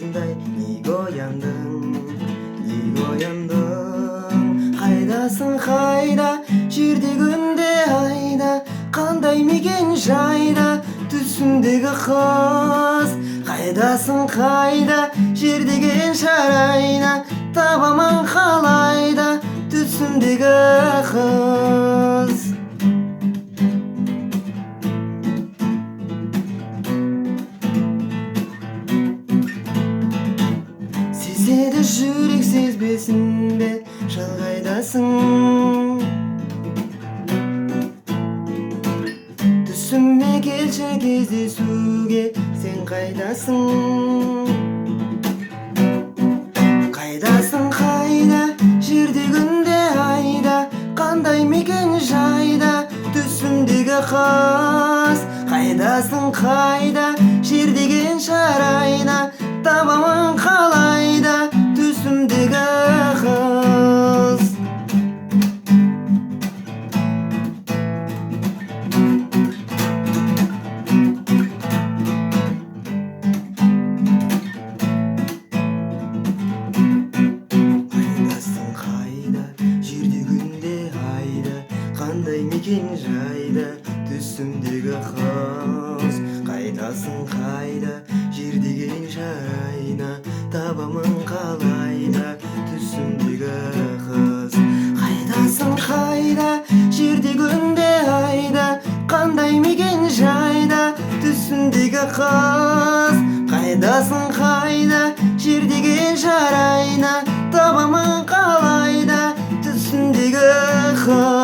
жазындай неге ояндың қайдасың қайда жерде күнде айда қандай мекен жайда түсімдегі қыз қайдасың қайда жер деген шарайда табамын қалайда түсімдегі қыз сезеді жүрек сезбесін бе шалғайдасың түсіме келші кездесуге сен қайдасың қайдасың қайда жерде күнде айда қандай мекен жайда түсімдегі қыз қайдасың қайда жер деген шарайда табамын қалайда түсімдегі қыз қайдасың қайда жерде күнде айда қандай мекен жайда түсімдегі қыз қайдасың қайда жер деген жайна табамын қалайда түсімдегі қыз қайдасың қайда жерде күнде айда қандай мекен жайда түсімдегі қыз қайдасың қайда жер деген жарайна табамын қалайда түсімдегі қыз